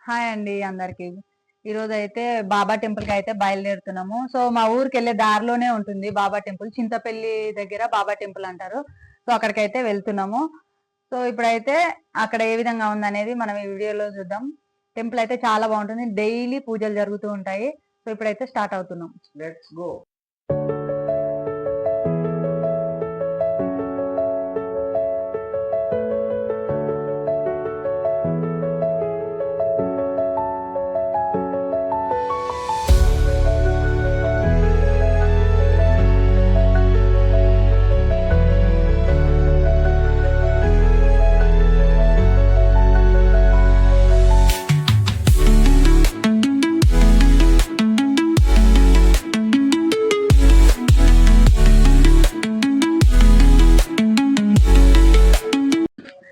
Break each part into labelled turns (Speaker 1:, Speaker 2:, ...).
Speaker 1: Hi అండి అందరికి. ఈరోజు అయితే బాబా టెంపుల్ కి అయితే బయలుదేరుతున్నాము. సో మా ఊరికి వెళ్ళే దారిలోనే ఉంటుంది బాబా టెంపుల్. చింతపల్లి దగ్గర బాబా టెంపుల్ అంటారు. సో అక్కడికైతే వెళ్తున్నాము. సో ఇప్పుడైతే అక్కడ ఏ విధంగా ఉందనేది మనం ఈ వీడియోలో చూద్దాం. టెంపుల్ అయితే చాలా బాగుంటుంది, డైలీ పూజలు జరుగుతూ ఉంటాయి. సో ఇప్పుడైతే స్టార్ట్ అవుతున్నాం.
Speaker 2: Let's go.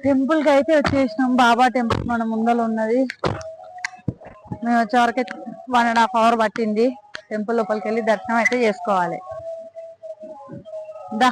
Speaker 1: టెంపుల్ కి అయితే వచ్చేసినాం. బాబా టెంపుల్ మన ముందర ఉన్నది. మేము వచ్చే వరకు 1.5 hours పట్టింది. టెంపుల్ లోపలికి వెళ్ళి దర్శనం అయితే చేసుకోవాలి. దా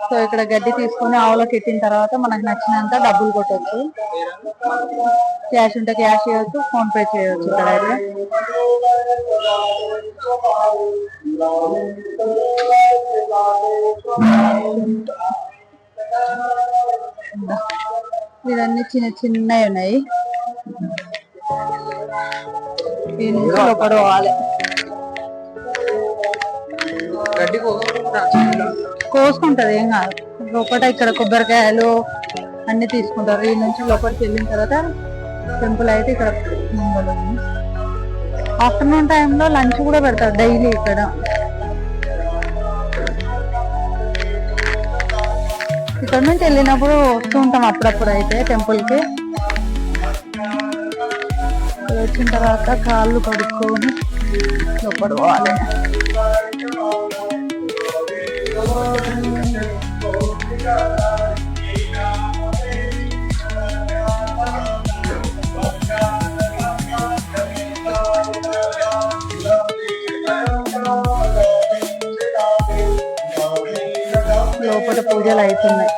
Speaker 1: సో ఇక్కడ గడ్డి తీసుకొని ఆవులోకి ఎట్టిన తర్వాత మనకు నచ్చినంత డబ్బులు కొట్టవచ్చు. క్యాష్ ఉంటే క్యాష్ చేయొచ్చు, ఫోన్ పే చేయొచ్చు. ఇక్కడ అయితే ఇవన్నీ చిన్న చిన్నవి ఉన్నాయి. ఈ నుంచి లోపల పోవాలి. కోసుకుంటది, ఏం కాదు. లోపల ఇక్కడ కొబ్బరికాయలు అన్ని తీసుకుంటారు. ఈ నుంచి లోపలికి వెళ్ళిన తర్వాత టెంపుల్ అయితే ఇక్కడ ఆఫ్టర్నూన్ టైంలో లంచ్ కూడా పెడతారు డైలీ ఇక్కడ. ఇక్కడ నుంచి వెళ్ళినప్పుడు వస్తూ ఉంటాం అప్పుడప్పుడు అయితే టెంపుల్ కి. వచ్చిన తర్వాత కాళ్ళు కడుక్కొని లోపల పోవాలి. లోపల పూజలు అవుతున్నాయి.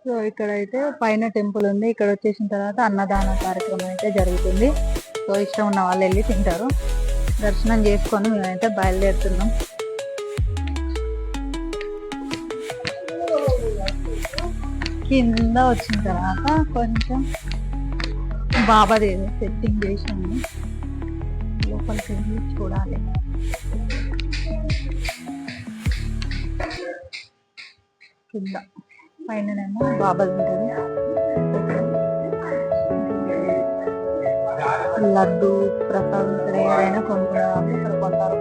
Speaker 1: సో ఇక్కడ అయితే పైన టెంపుల్ ఉంది. ఇక్కడ వచ్చేసిన తర్వాత అన్నదాన కార్యక్రమం అయితే జరుగుతుంది. సో ఇష్టం ఉన్న వాళ్ళు వెళ్ళి తింటారు. దర్శనం చేసుకొని మేమైతే బయలుదేరుతున్నాం. కింద వచ్చిన తర్వాత కొంచెం బాబాది సెట్టింగ్ చేసాము. లోపలికి వెళ్ళి చూడాలి. కింద పైననేమో బాబా ఉంటుంది. లడ్డు ప్రసాదం ఇక్కడ ఏదైనా కొనుక్కునే వాళ్ళు ఇక్కడ కొంటారు.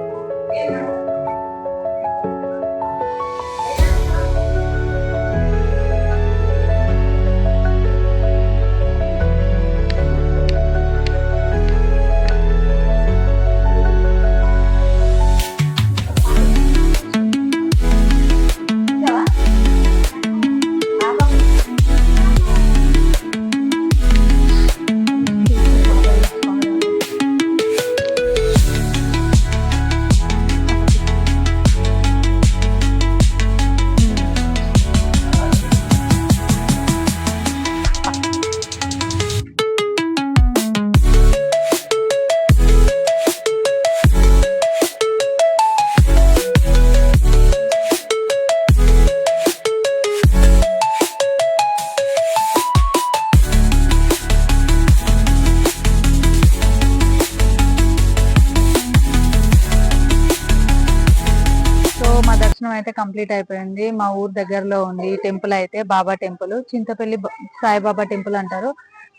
Speaker 1: మా దర్శనం అయితే కంప్లీట్ అయిపోయింది. మా ఊరు దగ్గరలో ఉంది టెంపుల్ అయితే బాబా టెంపుల్, చింతపల్లి సాయిబాబా టెంపుల్ అంటారు.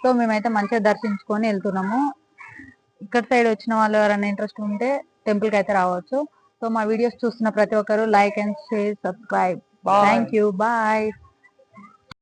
Speaker 1: సో మేమైతే మంచిగా దర్శించుకొని వెళ్తున్నాము. ఇక్కడ సైడ్ వచ్చిన వాళ్ళు ఎవరైనా ఇంట్రెస్ట్ ఉంటే టెంపుల్ కి అయితే రావచ్చు. సో మా వీడియోస్ చూస్తున్న ప్రతి ఒక్కరు like and share, subscribe. Thank you, bye.